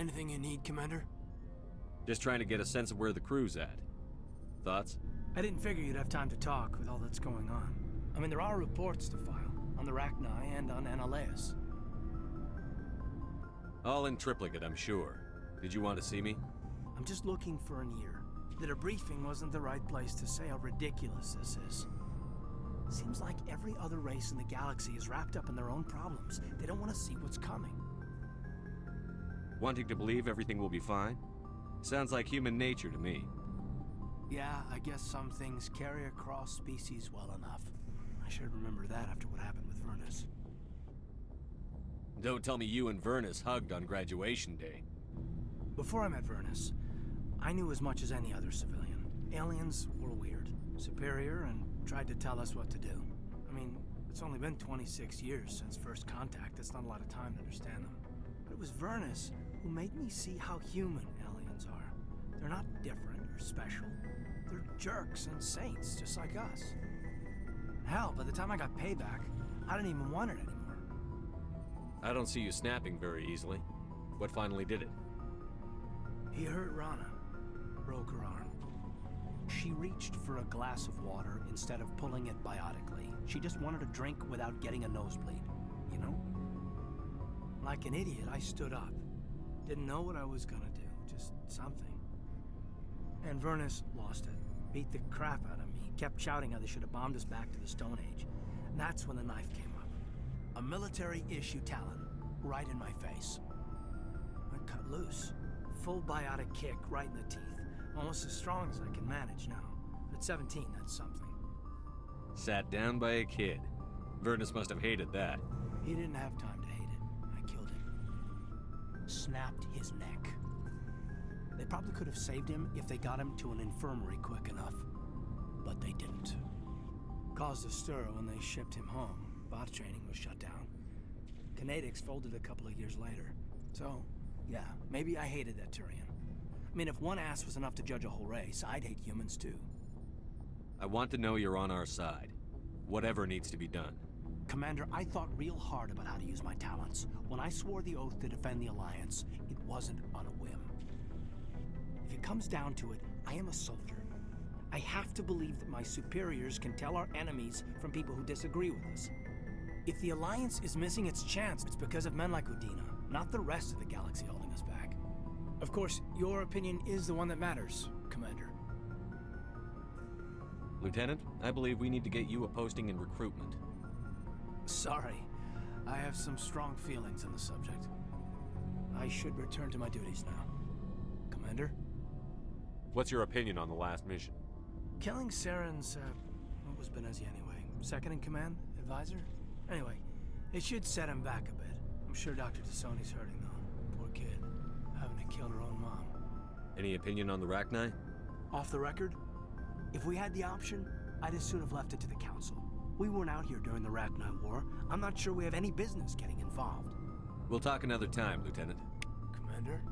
Anything you need, Commander? Just trying to get a sense of where the crew's at. Thoughts? I didn't figure you'd have time to talk with all that's going on. I mean, there are reports to file, on the Rachni and on Annaleus. All in triplicate, I'm sure. Did you want to see me? I'm just looking for an ear. The debriefing wasn't the right place to say how ridiculous this is. Seems like every other race in the galaxy is wrapped up in their own problems. They don't want to see what's coming. Wanting to believe everything will be fine? Sounds like human nature to me. Yeah, I guess some things carry across species well enough. I should remember that after what happened with Vernus. Don't tell me you and Vernus hugged on graduation day. Before I met Vernus, I knew as much as any other civilian. Aliens were weird, superior, and tried to tell us what to do. I mean, it's only been 26 years since first contact. That's not a lot of time to understand them. But it was Vernus who made me see how human aliens are. They're not different or special. They're jerks and saints, just like us. Hell, by the time I got payback, I didn't even want it anymore. I don't see you snapping very easily. What finally did it? He hurt Rana. Broke her arm. She reached for a glass of water instead of pulling it biotically. She just wanted a drink without getting a nosebleed, you know? Like an idiot, I stood up. Didn't know what I was gonna do, just something. And Vernus lost it. Beat the crap out of me. Kept shouting how they should have bombed us back to the Stone Age. And that's when the knife came up. A military-issue talon, right in my face. I cut loose. Full biotic kick right in the teeth. Almost as strong as I can manage now. At 17, that's something. Sat down by a kid. Vernus must have hated that. He didn't have time to hate it. I killed him. Snapped his neck. They probably could have saved him if they got him to an infirmary quick enough. But they didn't. Caused a stir when they shipped him home. Bot training was shut down. Kinetics folded a couple of years later. So, yeah, maybe I hated that Turian. I mean, if one ass was enough to judge a whole race, I'd hate humans too. I want to know you're on our side. Whatever needs to be done. Commander, I thought real hard about how to use my talents. When I swore the oath to defend the Alliance, it wasn't on a whim. If it comes down to it, I am a soldier. I have to believe that my superiors can tell our enemies from people who disagree with us. If the Alliance is missing its chance, it's because of men like Udina, not the rest of the galaxy holding us back. Of course, your opinion is the one that matters, Commander. Lieutenant, I believe we need to get you a posting in recruitment. Sorry, I have some strong feelings on the subject. I should return to my duties now. Commander? What's your opinion on the last mission? Killing Saren's, what was Benezi anyway? Second in command? Advisor? Anyway, it should set him back a bit. I'm sure Dr. Tassoni's hurting though. Poor kid. Having to kill her own mom. Any opinion on the Rachni? Off the record? If we had the option, I'd as soon have left it to the Council. We weren't out here during the Rachni War. I'm not sure we have any business getting involved. We'll talk another time, Lieutenant. Commander?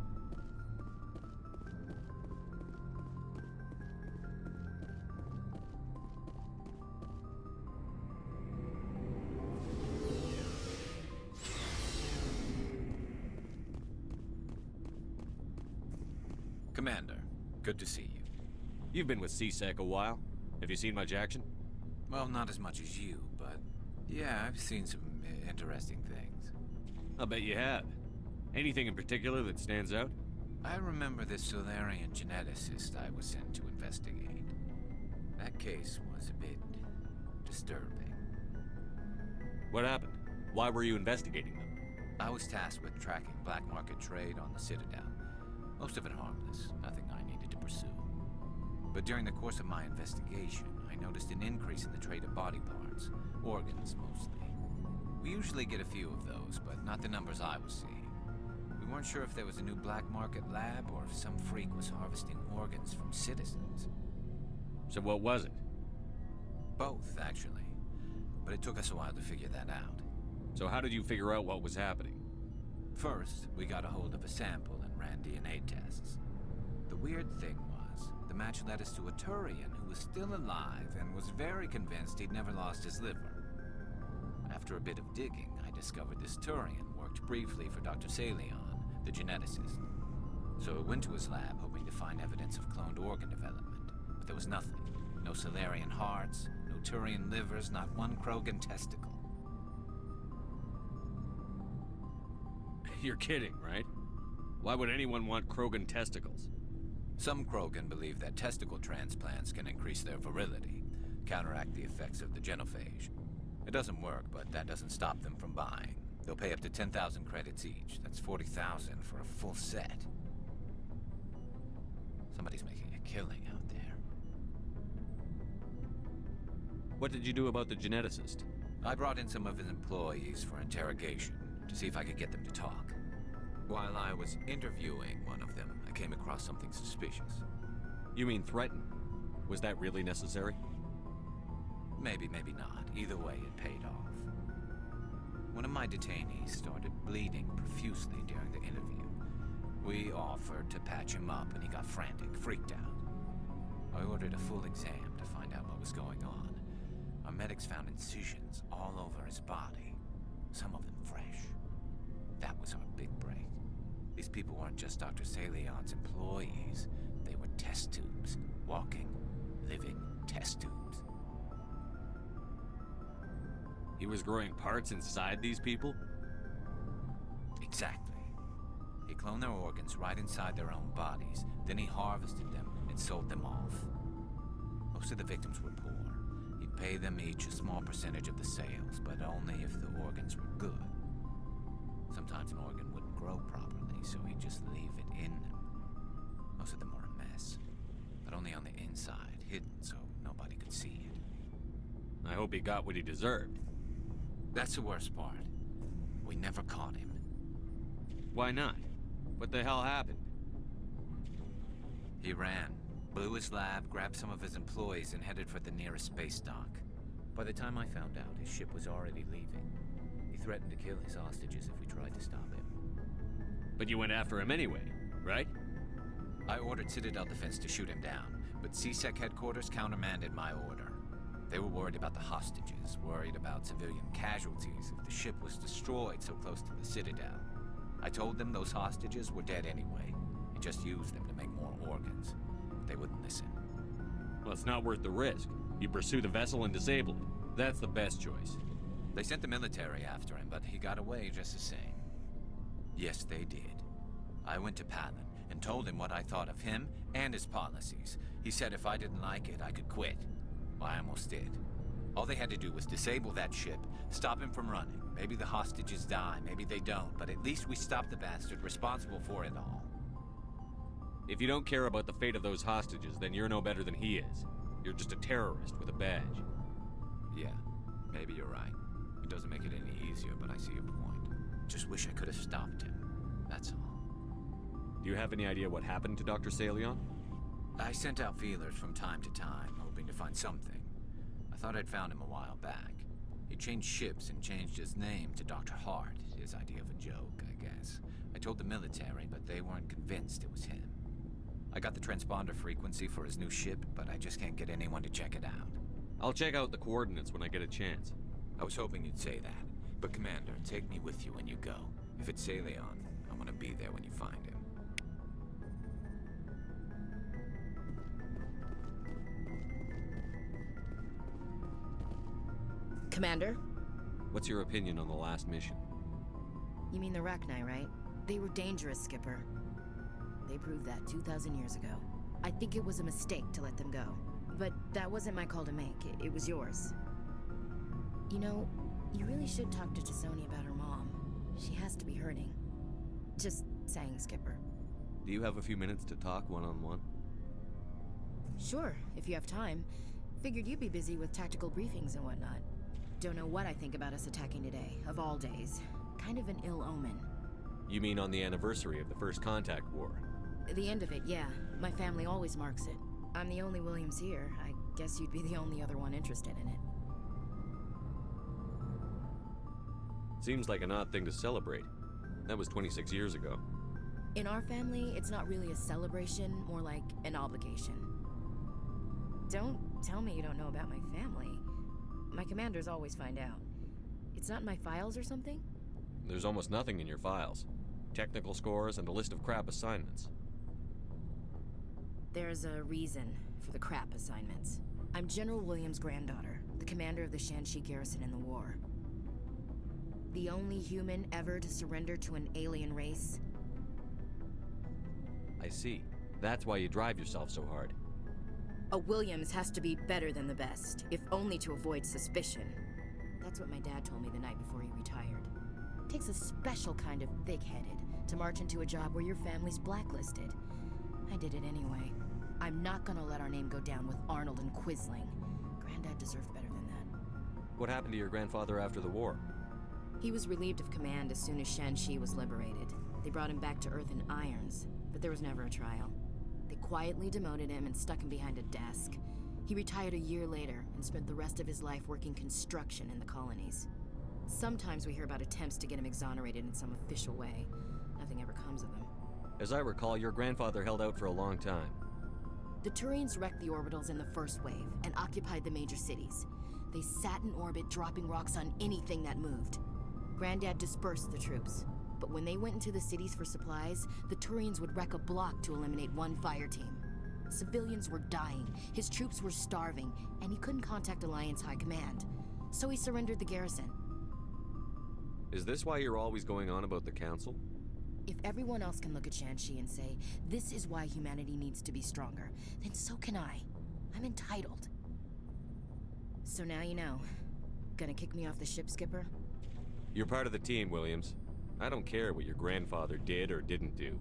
Commander, good to see you. You've been with CSEC a while. Have you seen much action? Well, not as much as you, but yeah, I've seen some interesting things. I'll bet you have. Anything in particular that stands out? I remember this Solarian geneticist I was sent to investigate. That case was a bit disturbing. What happened? Why were you investigating them? I was tasked with tracking black market trade on the Citadel. Most of it harmless, nothing I needed to pursue. But during the course of my investigation, I noticed an increase in the trade of body parts, organs mostly. We usually get a few of those, but not the numbers I was seeing. We weren't sure if there was a new black market lab or if some freak was harvesting organs from citizens. So what was it? Both, actually. But it took us a while to figure that out. So how did you figure out what was happening? First, we got a hold of a sample and ran DNA tests. The weird thing was, the match led us to a Turian who was still alive and was very convinced he'd never lost his liver. After a bit of digging, I discovered this Turian worked briefly for Dr. Salion, the geneticist. So I went to his lab, hoping to find evidence of cloned organ development. But there was nothing. No Solarian hearts, no Turian livers, not one Krogan testicle. You're kidding, right? Why would anyone want Krogan testicles? Some Krogan believe that testicle transplants can increase their virility, counteract the effects of the genophage. It doesn't work, but that doesn't stop them from buying. They'll pay up to 10,000 credits each. That's 40,000 for a full set. Somebody's making a killing out there. What did you do about the geneticist? I brought in some of his employees for interrogation, to see if I could get them to talk. While I was interviewing one of them, I came across something suspicious. You mean threaten? Was that really necessary? Maybe, maybe not. Either way, it paid off. One of my detainees started bleeding profusely during the interview. We offered to patch him up, and he got frantic, freaked out. I ordered a full exam to find out what was going on. Our medics found incisions all over his body, some of them fresh. That was our big break. These people weren't just Dr. Salion's employees. They were test tubes. Walking, living test tubes. He was growing parts inside these people? Exactly. He cloned their organs right inside their own bodies. Then he harvested them and sold them off. Most of the victims were poor. He'd pay them each a small percentage of the sales, but only if the organs were good. Sometimes an organ wouldn't grow properly, so he'd just leave it in them. Most of them were a mess, but only on the inside, hidden so nobody could see it. I hope he got what he deserved. That's the worst part. We never caught him. Why not? What the hell happened? He ran, blew his lab, grabbed some of his employees, and headed for the nearest space dock. By the time I found out, his ship was already leaving. He threatened to kill his hostages if we tried to stop him. But you went after him anyway, right? I ordered Citadel Defense to shoot him down, but CSEC headquarters countermanded my order. They were worried about the hostages, worried about civilian casualties if the ship was destroyed so close to the Citadel. I told them those hostages were dead anyway. He just used them to make more organs. They wouldn't listen. Well, it's not worth the risk. You pursue the vessel and disable it. That's the best choice. They sent the military after him, but he got away just the same. Yes, they did. I went to Palin and told him what I thought of him and his policies. He said if I didn't like it, I could quit. Well, I almost did. All they had to do was disable that ship, stop him from running. Maybe the hostages die, maybe they don't, but at least we stopped the bastard responsible for it all. If you don't care about the fate of those hostages, then you're no better than he is. You're just a terrorist with a badge. Yeah, maybe you're right. It doesn't make it any easier, but I see your point. Just wish I could have stopped him. That's all. Do you have any idea what happened to Dr. Salion? I sent out feelers from time to time, hoping to find something. I thought I'd found him a while back. He changed ships and changed his name to Dr. Hart, his idea of a joke, I guess. I told the military, but they weren't convinced it was him. I got the transponder frequency for his new ship, but I just can't get anyone to check it out. I'll check out the coordinates when I get a chance. I was hoping you'd say that. But Commander, take me with you when you go. If it's Salion, I want to be there when you find him. Commander? What's your opinion on the last mission? You mean the Rachni, right? They were dangerous, Skipper. They proved that 2,000 years ago. I think it was a mistake to let them go. But that wasn't my call to make. It was yours. You know, you really should talk to T'Soni about her mom. She has to be hurting. Just saying, Skipper. Do you have a few minutes to talk one-on-one? Sure, if you have time. Figured you'd be busy with tactical briefings and whatnot. Don't know what I think about us attacking today, of all days. Kind of an ill omen. You mean on the anniversary of the First Contact War? The end of it, yeah. My family always marks it. I'm the only Williams here. I guess you'd be the only other one interested in it. Seems like an odd thing to celebrate. That was 26 years ago. In our family, it's not really a celebration, more like an obligation. Don't tell me you don't know about my family. My commanders always find out. It's not in my files or something? There's almost nothing in your files. Technical scores and a list of crap assignments. There's a reason for the crap assignments. I'm General Williams' granddaughter, the commander of the Shanxi garrison in the war. The only human ever to surrender to an alien race. I see. That's why you drive yourself so hard. A Williams has to be better than the best, if only to avoid suspicion. That's what my dad told me the night before he retired. It takes a special kind of thick-headed to march into a job where your family's blacklisted. I did it anyway. I'm not gonna let our name go down with Arnold and Quisling. Granddad deserved better than that. What happened to your grandfather after the war? He was relieved of command as soon as Shanxi was liberated. They brought him back to Earth in irons, but there was never a trial. They quietly demoted him and stuck him behind a desk. He retired a year later and spent the rest of his life working construction in the colonies. Sometimes we hear about attempts to get him exonerated in some official way. Nothing ever comes of them. As I recall, your grandfather held out for a long time. The Turians wrecked the orbitals in the first wave and occupied the major cities. They sat in orbit, dropping rocks on anything that moved. Granddad dispersed the troops, but when they went into the cities for supplies, the Turians would wreck a block to eliminate one fire team. Civilians were dying, his troops were starving, and he couldn't contact Alliance High Command. So he surrendered the garrison. Is this why you're always going on about the Council? If everyone else can look at Shanxi and say, this is why humanity needs to be stronger, then so can I. I'm entitled. So now you know. Gonna kick me off the ship, Skipper? You're part of the team, Williams. I don't care what your grandfather did or didn't do.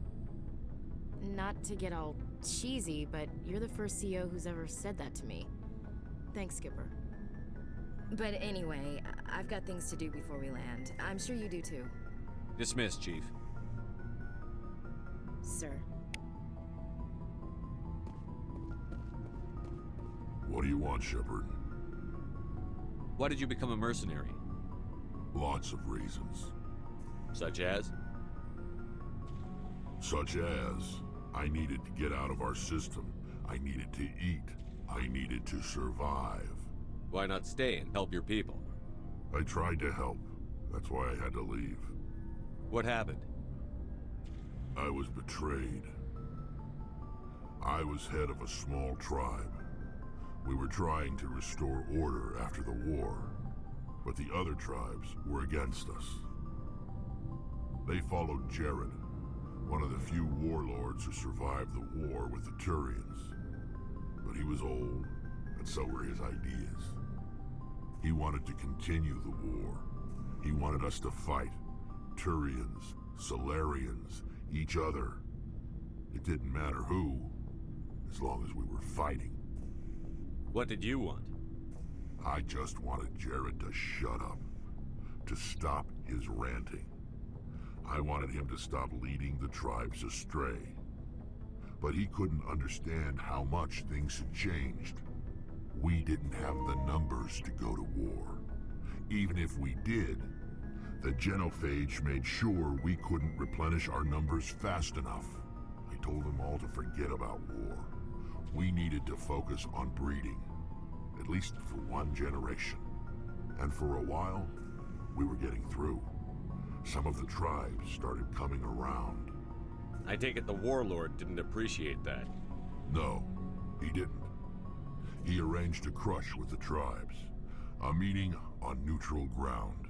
Not to get all cheesy, but you're the first CEO who's ever said that to me. Thanks, Skipper. But anyway, I've got things to do before we land. I'm sure you do too. Dismissed, Chief. Sir. What do you want, Shepard? Why did you become a mercenary? Lots of reasons. Such as? Such as, I needed to get out of our system. I needed to eat. I needed to survive. Why not stay and help your people? I tried to help. That's why I had to leave. What happened? I was betrayed. I was head of a small tribe. We were trying to restore order after the war, but the other tribes were against us. They followed Jared, one of the few warlords who survived the war with the Turians. But he was old, and so were his ideas. He wanted to continue the war. He wanted us to fight. Turians, Solarians, each other. It didn't matter who, as long as we were fighting. What did you want? I just wanted Jared to shut up, to stop his ranting. I wanted him to stop leading the tribes astray. But he couldn't understand how much things had changed. We didn't have the numbers to go to war. Even if we did, the genophage made sure we couldn't replenish our numbers fast enough. I told them all to forget about war. We needed to focus on breeding, at least for one generation. And for a while, we were getting through. Some of the tribes started coming around. I take it the warlord didn't appreciate that. No, he didn't. He arranged a crush with the tribes, a meeting on neutral ground.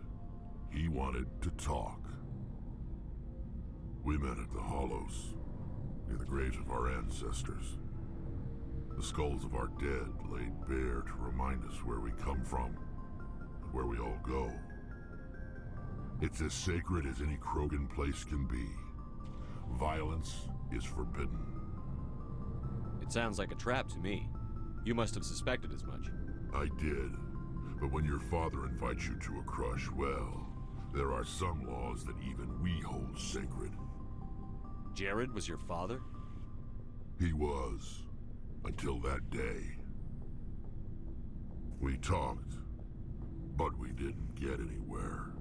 He wanted to talk. We met at the Hollows, near the graves of our ancestors. The skulls of our dead laid bare to remind us where we come from, and where we all go. It's as sacred as any Krogan place can be. Violence is forbidden. It sounds like a trap to me. You must have suspected as much. I did. But when your father invites you to a crush, well, there are some laws that even we hold sacred. Jared was your father? He was. Until that day. We talked, but we didn't get anywhere.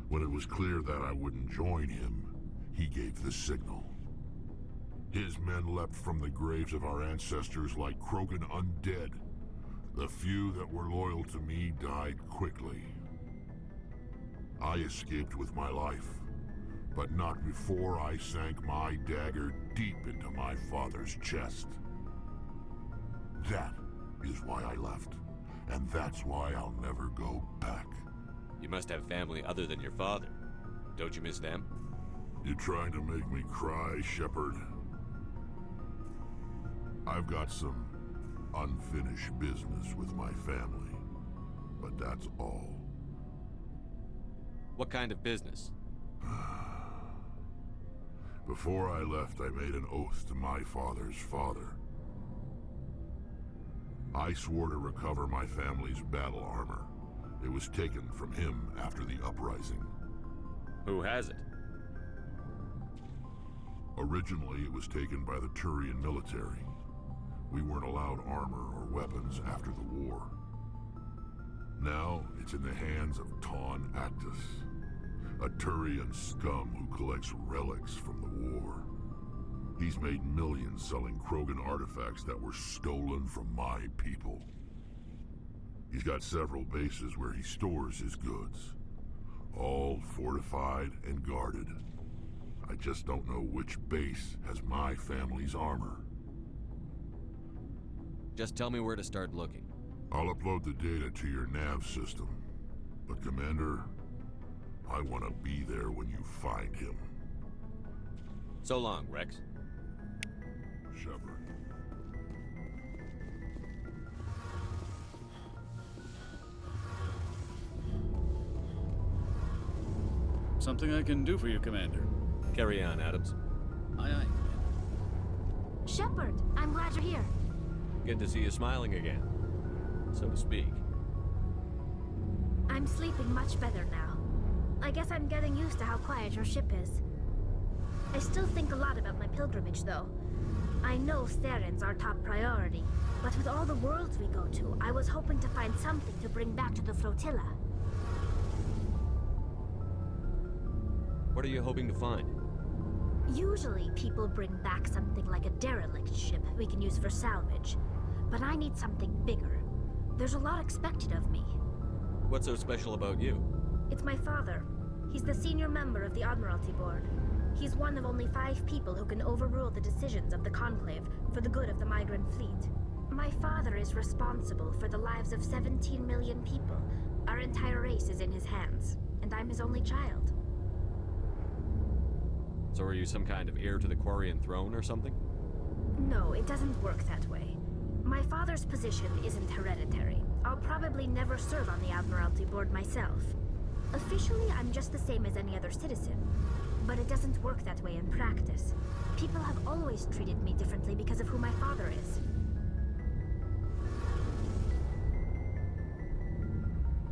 When it was clear that I wouldn't join him, he gave the signal. His men leapt from the graves of our ancestors like Krogan undead. The few that were loyal to me died quickly. I escaped with my life, but not before I sank my dagger deep into my father's chest. That is why I left. And that's why I'll never go back. You must have family other than your father. Don't you miss them? You trying to make me cry, Shepard? I've got some unfinished business with my family, but that's all. What kind of business? Before I left, I made an oath to my father's father. I swore to recover my family's battle armor. It was taken from him after the uprising. Who has it? Originally, it was taken by the Turian military. We weren't allowed armor or weapons after the war. Now, it's in the hands of Taun Actus, a Turian scum who collects relics from the war. He's made millions selling Krogan artifacts that were stolen from my people. He's got several bases where he stores his goods, all fortified and guarded. I just don't know which base has my family's armor. Just tell me where to start looking. I'll upload the data to your nav system. But Commander, I want to be there when you find him. So long, Rex. Shepard. Something I can do for you, Commander. Carry on, Adams. Aye, aye. Shepard, I'm glad you're here. Good to see you smiling again, so to speak. I'm sleeping much better now. I guess I'm getting used to how quiet your ship is. I still think a lot about my pilgrimage, though. I know Theron's our top priority, but with all the worlds we go to, I was hoping to find something to bring back to the flotilla. What are you hoping to find? Usually, people bring back something like a derelict ship we can use for salvage. But I need something bigger. There's a lot expected of me. What's so special about you? It's my father. He's the senior member of the Admiralty Board. He's one of only 5 people who can overrule the decisions of the Conclave for the good of the migrant fleet. My father is responsible for the lives of 17 million people. Our entire race is in his hands, and I'm his only child. So are you some kind of heir to the Quarian throne or something? No, it doesn't work that way. My father's position isn't hereditary. I'll probably never serve on the Admiralty Board myself. Officially, I'm just the same as any other citizen. But it doesn't work that way in practice. People have always treated me differently because of who my father is.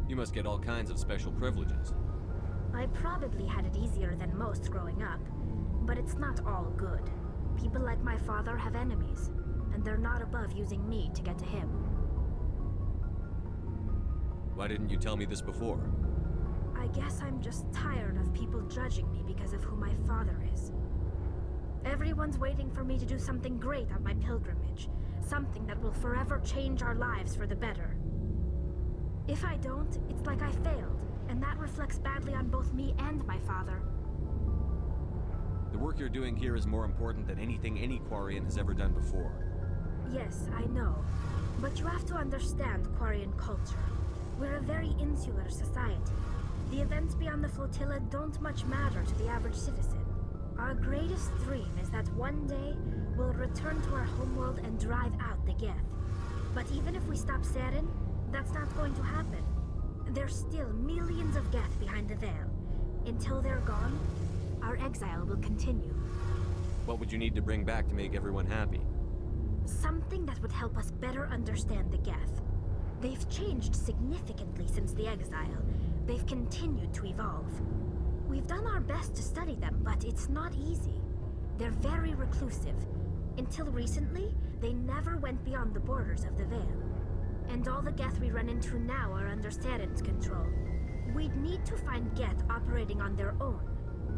You must get all kinds of special privileges. I probably had it easier than most growing up, but it's not all good. People like my father have enemies, and they're not above using me to get to him. Why didn't you tell me this before? I guess I'm just tired of people judging me because of who my father is. Everyone's waiting for me to do something great on my pilgrimage, something that will forever change our lives for the better. If I don't, it's like I failed, and that reflects badly on both me and my father. The work you're doing here is more important than anything any Quarian has ever done before. Yes, I know. But you have to understand Quarian culture. We're a very insular society. The events beyond the flotilla don't much matter to the average citizen. Our greatest dream is that one day we'll return to our homeworld and drive out the Geth. But even if we stop Saren, that's not going to happen. There's still millions of Geth behind the veil. Until they're gone, our exile will continue. What would you need to bring back to make everyone happy? Something that would help us better understand the Geth. They've changed significantly since the exile. They've continued to evolve. We've done our best to study them, but it's not easy. They're very reclusive. Until recently, they never went beyond the borders of the Veil. And all the Geth we run into now are under Saren's control. We'd need to find Geth operating on their own,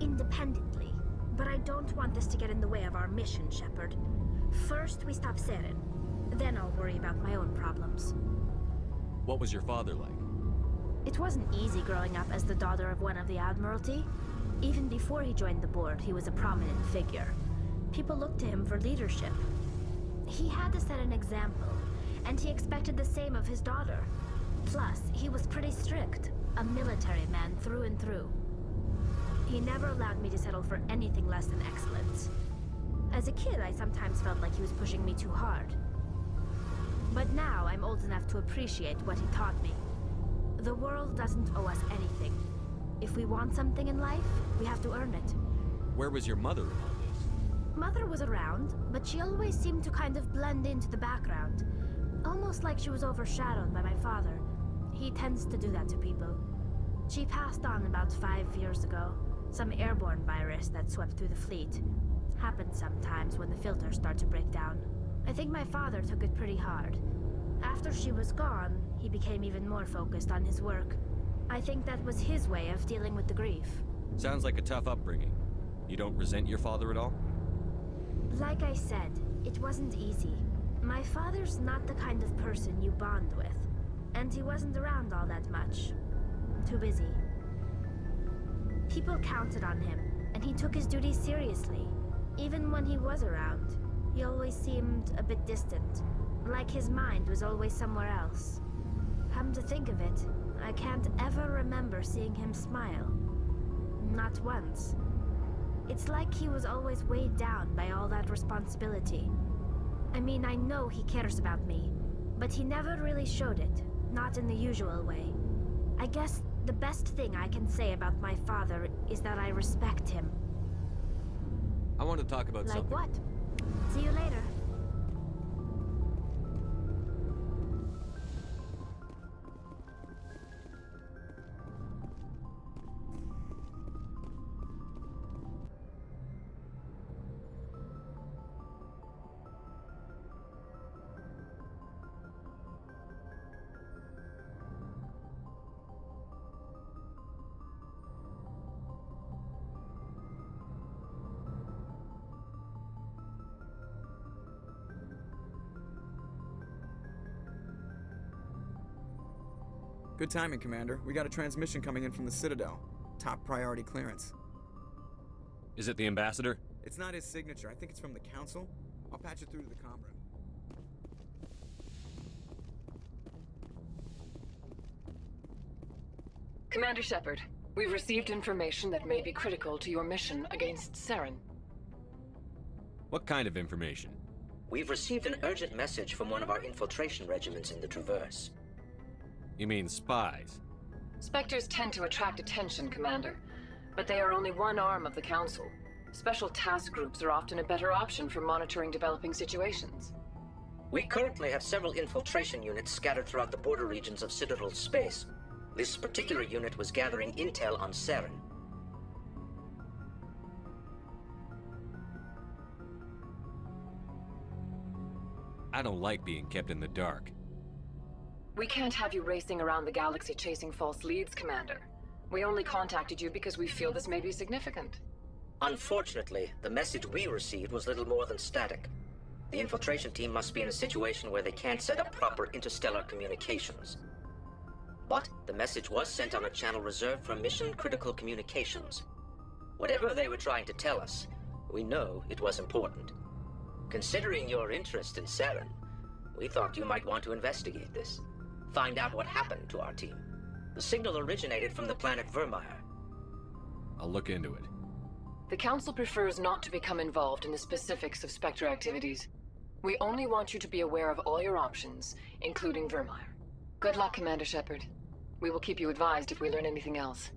independently. But I don't want this to get in the way of our mission, Shepard. First, we stop Saren. Then I'll worry about my own problems. What was your father like? It wasn't easy growing up as the daughter of one of the Admiralty. Even before he joined the board, he was a prominent figure. People looked to him for leadership. He had to set an example, and he expected the same of his daughter. Plus, he was pretty strict, a military man through and through. He never allowed me to settle for anything less than excellence. As a kid, I sometimes felt like he was pushing me too hard. But now I'm old enough to appreciate what he taught me. The world doesn't owe us anything. If we want something in life, we have to earn it. Where was your mother in all this? Mother was around, but she always seemed to kind of blend into the background. Almost like she was overshadowed by my father. He tends to do that to people. She passed on about 5 years ago. Some airborne virus that swept through the fleet. Happens sometimes when the filters start to break down. I think my father took it pretty hard. After she was gone, he became even more focused on his work. I think that was his way of dealing with the grief. Sounds like a tough upbringing. You don't resent your father at all? Like I said, it wasn't easy. My father's not the kind of person you bond with. And he wasn't around all that much. Too busy. People counted on him, and he took his duties seriously. Even when he was around, he always seemed a bit distant. Like his mind was always somewhere else. Come to think of it, I can't ever remember seeing him smile. Not once. It's like he was always weighed down by all that responsibility. I mean, I know he cares about me, but he never really showed it. Not in the usual way. I guess the best thing I can say about my father is that I respect him. I want to talk about Like something. what? See you later. Good timing, Commander. We got a transmission coming in from the Citadel. Top priority clearance. Is it the ambassador? It's not his signature. I think it's from the Council. I'll patch it through to the comm room. Commander Shepard, we've received information that may be critical to your mission against Saren. What kind of information? We've received an urgent message from one of our infiltration regiments in the Traverse. You mean spies? Spectres tend to attract attention, Commander, but they are only one arm of the Council. Special task groups are often a better option for monitoring developing situations. We currently have several infiltration units scattered throughout the border regions of Citadel space. This particular unit was gathering intel on Saren. I don't like being kept in the dark. We can't have you racing around the galaxy chasing false leads, Commander. We only contacted you because we feel this may be significant. Unfortunately, the message we received was little more than static. The infiltration team must be in a situation where they can't set up proper interstellar communications. But the message was sent on a channel reserved for mission-critical communications. Whatever they were trying to tell us, we know it was important. Considering your interest in Saren, we thought you might want to investigate this. Find out what happened to our team. The signal originated from the planet Vermeer. I'll look into it. The Council prefers not to become involved in the specifics of Spectre activities. We only want you to be aware of all your options, including Vermeer. Good luck, Commander Shepard. We will keep you advised if we learn anything else.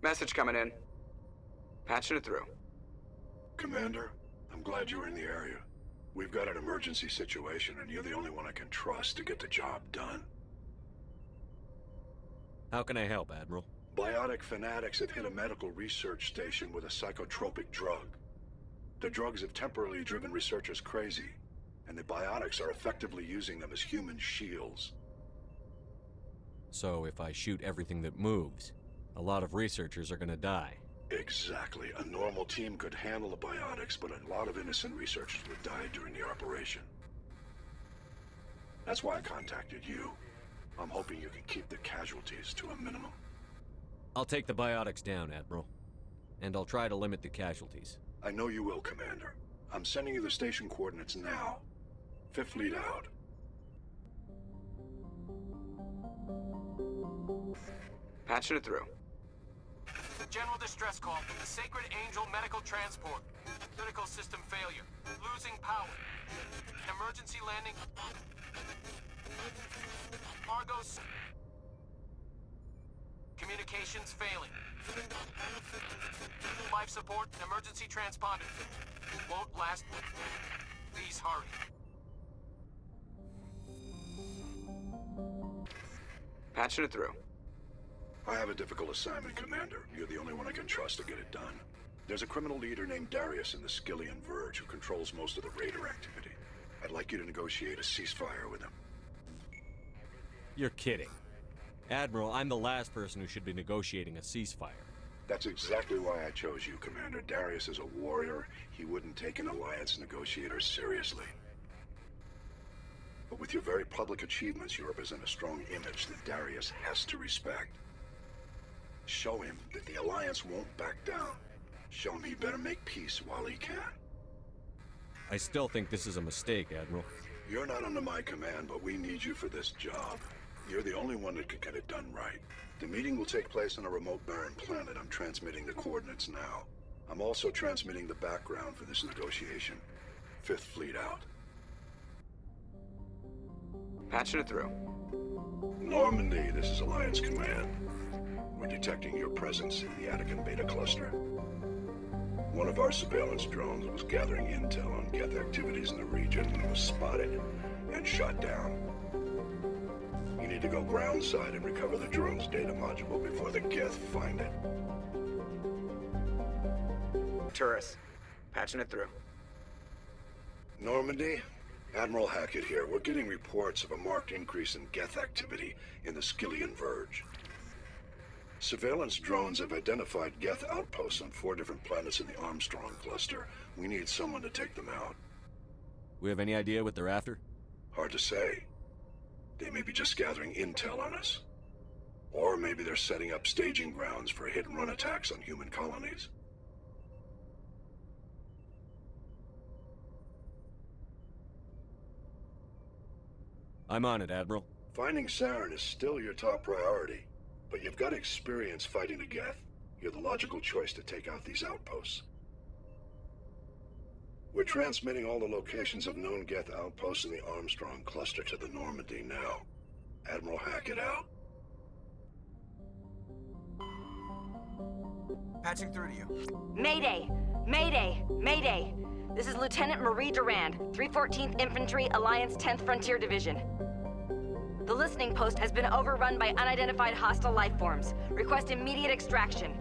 Message coming in. Patching it through. Commander, I'm glad you're in the area. We've got an emergency situation, and you're the only one I can trust to get the job done. How can I help, Admiral? Biotic fanatics have hit a medical research station with a psychotropic drug. The drugs have temporarily driven researchers crazy, and the biotics are effectively using them as human shields. So if I shoot everything that moves, a lot of researchers are gonna die. Exactly. A normal team could handle the biotics, but a lot of innocent researchers would die during the operation. That's why I contacted you. I'm hoping you can keep the casualties to a minimum. I'll take the biotics down, Admiral. And I'll try to limit the casualties. I know you will, Commander. I'm sending you the station coordinates now. Fifth Fleet out. Patching it through. General distress call. The Sacred Angel medical transport. Critical system failure. Losing power. Emergency landing. Argos. Communications failing. Life support and emergency transponder. Won't last. Please hurry. Patching it through. I have a difficult assignment, Commander. You're the only one I can trust to get it done. There's a criminal leader named Darius in the Skillian Verge who controls most of the raider activity. I'd like you to negotiate a ceasefire with him. You're kidding. Admiral, I'm the last person who should be negotiating a ceasefire. That's exactly why I chose you, Commander. Darius is a warrior. He wouldn't take an alliance negotiator seriously. But with your very public achievements, you represent a strong image that Darius has to respect. Show him that the Alliance won't back down. Show him he better make peace while he can. I still think this is a mistake, Admiral. You're not under my command, but we need you for this job. You're the only one that can get it done right. The meeting will take place on a remote barren planet. I'm transmitting the coordinates now. I'm also transmitting the background for this negotiation. Fifth Fleet out. Patching it through. Normandy, this is Alliance Command. We're detecting your presence in the Attican Beta Cluster. One of our surveillance drones was gathering intel on Geth activities in the region and was spotted and shot down. You need to go groundside and recover the drone's data module before the Geth find it. Tourist. Patching it through. Normandy, Admiral Hackett here. We're getting reports of a marked increase in Geth activity in the Skillian Verge. Surveillance drones have identified Geth outposts on 4 different planets in the Armstrong cluster. We need someone to take them out. We have any idea what they're after? Hard to say. They may be just gathering intel on us. Or maybe they're setting up staging grounds for hit-and-run attacks on human colonies. I'm on it, Admiral. Finding Saren is still your top priority. But you've got experience fighting the Geth. You're the logical choice to take out these outposts. We're transmitting all the locations of known Geth outposts in the Armstrong cluster to the Normandy now. Admiral Hackett out. Patching through to you. Mayday! Mayday! Mayday! This is Lieutenant Marie Durand, 314th Infantry, Alliance 10th Frontier Division. The listening post has been overrun by unidentified hostile life forms. Request immediate extraction.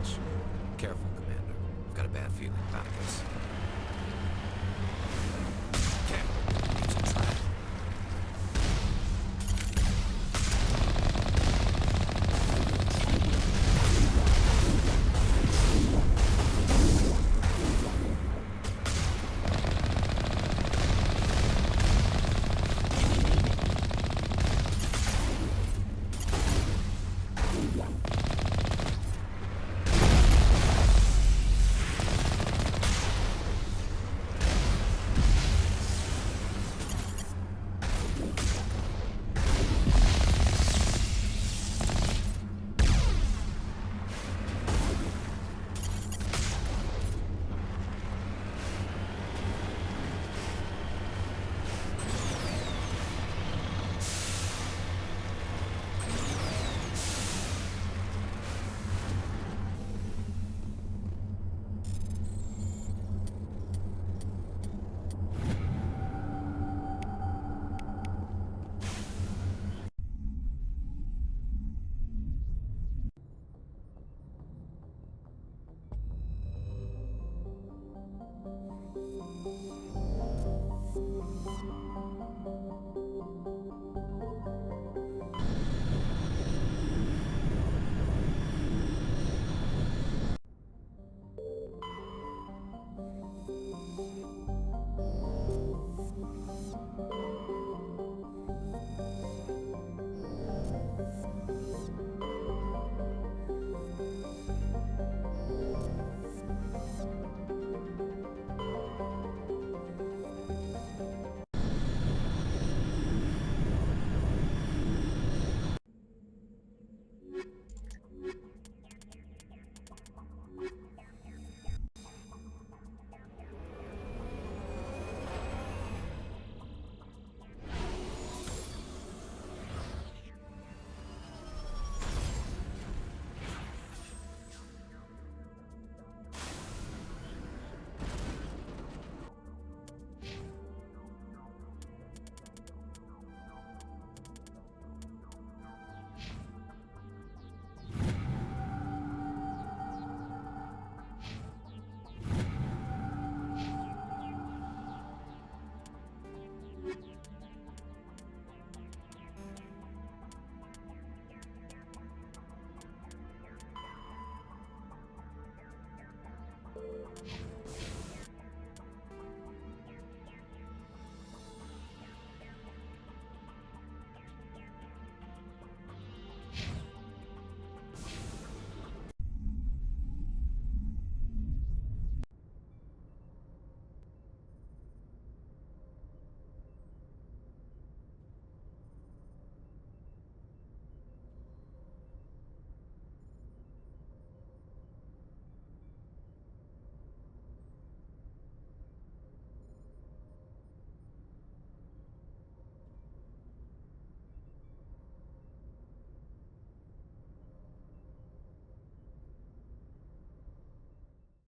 much. Careful, Commander. I've got a bad feeling about this.